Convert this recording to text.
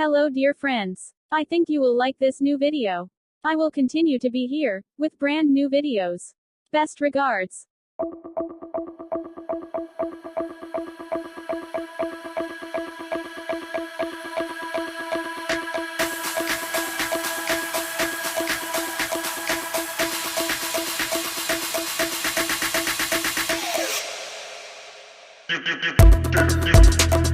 Hello dear friends. I think you will like this new video. I will continue to be here, with brand new videos. Best regards. You